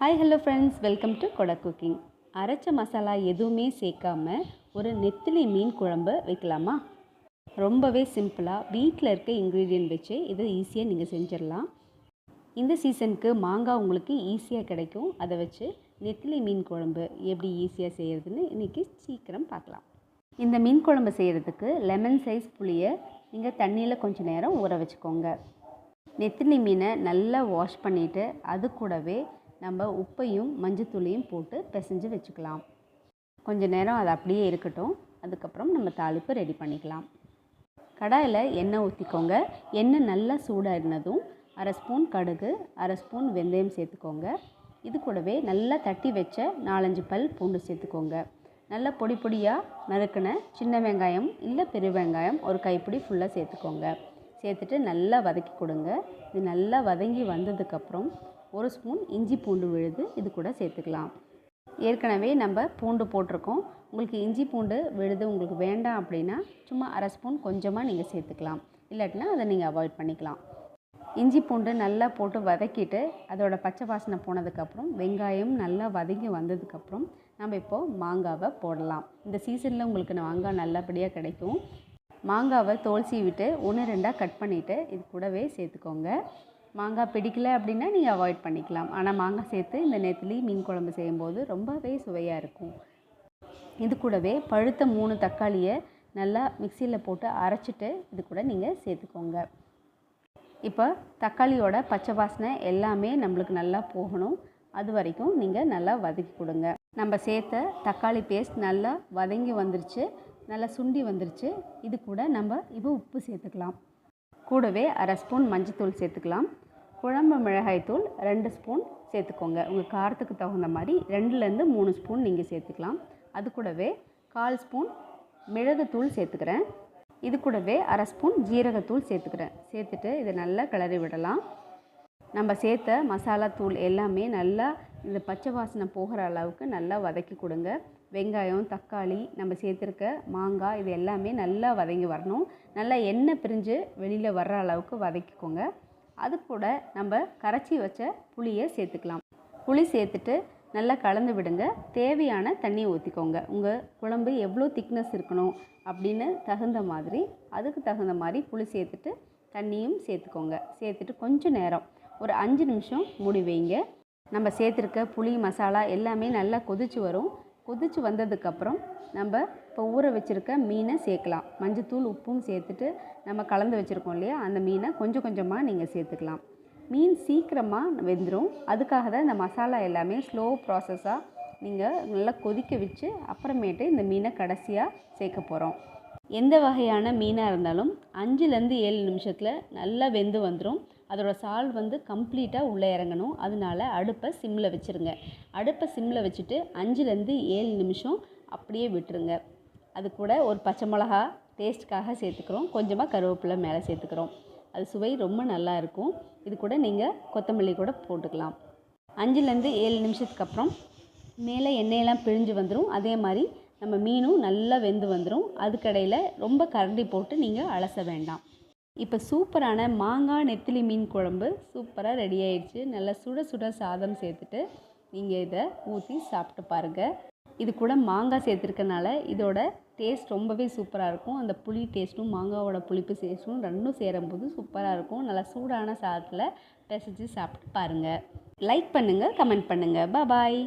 Hi hello friends, welcome to கொடை cooking. அரைச்ச மசாலா எதுவுமே சேர்க்காம ஒரு நெத்திலி மீன் குழம்பு வைக்கலாமா? ரொம்பவே சிம்பிளாக வீட்டில் இருக்க இன்க்ரீடியன்ட் வச்சு இதை ஈஸியாக நீங்கள் செஞ்சிடலாம். இந்த சீசனுக்கு மாங்காய் உங்களுக்கு ஈஸியாக கிடைக்கும். அதை வச்சு நெத்திலி மீன் குழம்பு எப்படி ஈஸியாக செய்கிறதுன்னு இன்றைக்கி சீக்கிரம் பார்க்கலாம். இந்த மீன் குழம்பு செய்கிறதுக்கு லெமன் சைஸ் புளியை நீங்கள் தண்ணியில் கொஞ்சம் நேரம் ஊற வச்சுக்கோங்க. நெத்திலி மீனை நல்லா வாஷ் பண்ணிவிட்டு அது கூடவே நம்ம உப்பையும் மஞ்சத்தூளையும் போட்டு பிசைஞ்சு வச்சுக்கலாம். கொஞ்சம் நேரம் அது அப்படியே இருக்கட்டும். அதுக்கப்புறம் நம்ம தாளிப்பு ரெடி பண்ணிக்கலாம். கடாயில் எண்ணெய் ஊற்றிக்கோங்க. எண்ணெய் நல்லா சூடாகினதும் அரை ஸ்பூன் கடுகு, அரை ஸ்பூன் வெந்தயம் சேர்த்துக்கோங்க. இது கூடவே நல்லா தட்டி வச்ச 4-5 பல் பூண்டு சேர்த்துக்கோங்க. நல்லா பொடி பொடியாக நறுக்கின சின்ன வெங்காயம் இல்லை பெரிய வெங்காயம் ஒரு கைப்பிடி ஃபுல்லாக சேர்த்துக்கோங்க. சேர்த்துட்டு நல்லா வதக்கி கொடுங்க. இது நல்லா வதங்கி வந்ததுக்கப்புறம் ஒரு ஸ்பூன் இஞ்சி பூண்டு விழுது இது கூட சேர்த்துக்கலாம். ஏற்கனவே நம்ம பூண்டு போட்டிருக்கோம். உங்களுக்கு இஞ்சி பூண்டு விழுது உங்களுக்கு வேண்டாம் அப்படின்னா சும்மா அரை ஸ்பூன் கொஞ்சமாக நீங்கள் சேர்த்துக்கலாம். இல்லாட்டினா அதை நீங்கள் அவாய்ட் பண்ணிக்கலாம். இஞ்சி பூண்டு நல்லா போட்டு வதக்கிட்டு அதோட பச்சை வாசனை போனதுக்கப்புறம் வெங்காயம் நல்லா வதங்கி வந்ததுக்கப்புறம் நம்ம இப்போது மாங்காவை போடலாம். இந்த சீசனில் உங்களுக்கு மாங்காய் நல்லபடியாக கிடைக்கும். மாங்காவை தோல் சீவிட்டு 1-2 கட் பண்ணிவிட்டு இது கூடவே சேர்த்துக்கோங்க. மாங்காய் பிடிக்கல அப்படின்னா நீங்கள் அவாய்ட் பண்ணிக்கலாம். ஆனால் மாங்காய் சேர்த்து இந்த நெத்திலி மீன் குழம்பு செய்யும்போது ரொம்பவே சுவையாக இருக்கும். இது கூடவே பழுத்த 3 தக்காளியை நல்லா மிக்சியில் போட்டு அரைச்சிட்டு இது கூட நீங்கள் சேர்த்துக்கோங்க. இப்போ தக்காளியோட பச்சை வாசனை எல்லாமே நம்மளுக்கு நல்லா போகணும். அது வரைக்கும் நீங்கள் நல்லா வதக்கி கொடுங்க. நம்ம சேர்த்த தக்காளி பேஸ்ட் நல்லா வதங்கி வந்துருச்சு, நல்லா சுண்டி வந்துருச்சு. இது கூட நம்ம இப்போ உப்பு சேர்த்துக்கலாம். கூடவே அரை ஸ்பூன் மஞ்சத்தூள் சேர்த்துக்கலாம். குழம்பு மிளகாய்த்தூள் 2 ஸ்பூன் சேர்த்துக்கோங்க. உங்கள் காரத்துக்கு தகுந்த மாதிரி 2-3 ஸ்பூன் நீங்கள் சேர்த்துக்கலாம். அது கூடவே 1/4 ஸ்பூன் மிளகுத்தூள் சேர்த்துக்கிறேன். இது கூடவே அரை ஸ்பூன் ஜீரகத்தூள் சேர்த்துக்கிறேன். சேர்த்துட்டு இதை நல்லா கிளறி விடலாம். நம்ம சேர்த்த மசாலா தூள் எல்லாமே நல்லா இந்த பச்சை வாசனை போகிற அளவுக்கு நல்லா வதக்கி கொடுங்க. வெங்காயம், தக்காளி, நம்ம சேர்த்துருக்க மாங்காய் இது எல்லாமே நல்லா வதங்கி வரணும். நல்லா எண்ணெய் பிரிஞ்சு வெளியில் வர்ற அளவுக்கு வதக்கிக்கோங்க. அது கூட நம்ம கரைச்சி வச்ச புளியை சேர்த்துக்கலாம். புளி சேர்த்துட்டு நல்லா கலந்து விடுங்க. தேவையான தண்ணி ஊற்றிக்கோங்க. உங்கள் குழம்பு எவ்வளோ திக்னஸ் இருக்கணும் அப்படின்னு அதுக்கு தகுந்த மாதிரி புளி சேர்த்துட்டு தண்ணியும் சேர்த்துக்கோங்க. சேர்த்துட்டு கொஞ்சம் நேரம் ஒரு 5 நிமிஷம் மூடி வைங்க. நம்ம சேர்த்துருக்க புளி மசாலா எல்லாமே நல்லா கொதிச்சு வரும். கொதிச்சு வந்ததுக்கப்புறம் நம்ம இப்போ ஊற வச்சுருக்க மீனை சேர்க்கலாம். மஞ்சத்தூள் உப்பும் சேர்த்துட்டு நம்ம கலந்து வச்சுருக்கோம் இல்லையா, அந்த மீனை கொஞ்சம் கொஞ்சமாக நீங்கள் சேர்த்துக்கலாம். மீன் சீக்கிரமாக வெந்துடும். அதுக்காக தான் இந்த மசாலா எல்லாமே ஸ்லோ ப்ராசஸாக நீங்கள் நல்லா கொதிக்க வச்சு அப்புறமேட்டு இந்த மீனை கடைசியாக சேர்க்க போகிறோம். எந்த வகையான மீனாக இருந்தாலும் 5-7 நிமிஷத்தில் நல்லா வெந்து வந்துடும். அதோடய சால் கம்ப்ளீட்டாக உள்ளே இறங்கணும். அதனால அடுப்பை சிம்மில் வச்சுருங்க. அடுப்பை சிம்மில் வச்சுட்டு 5-7 நிமிஷம் அப்படியே விட்டுருங்க. அது கூட ஒரு பச்சை மிளகா டேஸ்ட்டுக்காக சேர்த்துக்கிறோம். கொஞ்சமாக கருவேப்பிலை மேலே சேர்த்துக்கிறோம். அது சுவை ரொம்ப நல்லா இருக்கும். இது கூட நீங்கள் கொத்தமல்லி கூட போட்டுக்கலாம். 5-7 நிமிஷத்துக்கு அப்புறம் மேலே எண்ணெயெல்லாம் பிழிஞ்சு வந்துடும். அதே மாதிரி நம்ம மீனும் நல்லா வெந்து வந்துடும். அதுக்கடையில் ரொம்ப கரண்டி போட்டு நீங்கள் அலச வேண்டாம். இப்போ சூப்பரான மாங்காய் நெத்திலி மீன் குழம்பு சூப்பராக ரெடி ஆயிடுச்சு. நல்லா சுட சுட சாதம் சேர்த்துட்டு நீங்கள் இதை ஊற்றி சாப்பிட்டு பாருங்கள். இது கூட மாங்காய் சேர்த்துருக்கனால இதோட டேஸ்ட் ரொம்பவே சூப்பராக இருக்கும். அந்த புளி டேஸ்ட்டும் மாங்காவோட புளிப்பு டேஸ்ட்டும் ரெண்டும் சேரும்போது சூப்பராக இருக்கும். நல்லா சூடான சாதத்தில் பிசைஞ்சு சாப்பிட்டு பாருங்கள். லைக் பண்ணுங்கள், கமெண்ட் பண்ணுங்கள். பாய்.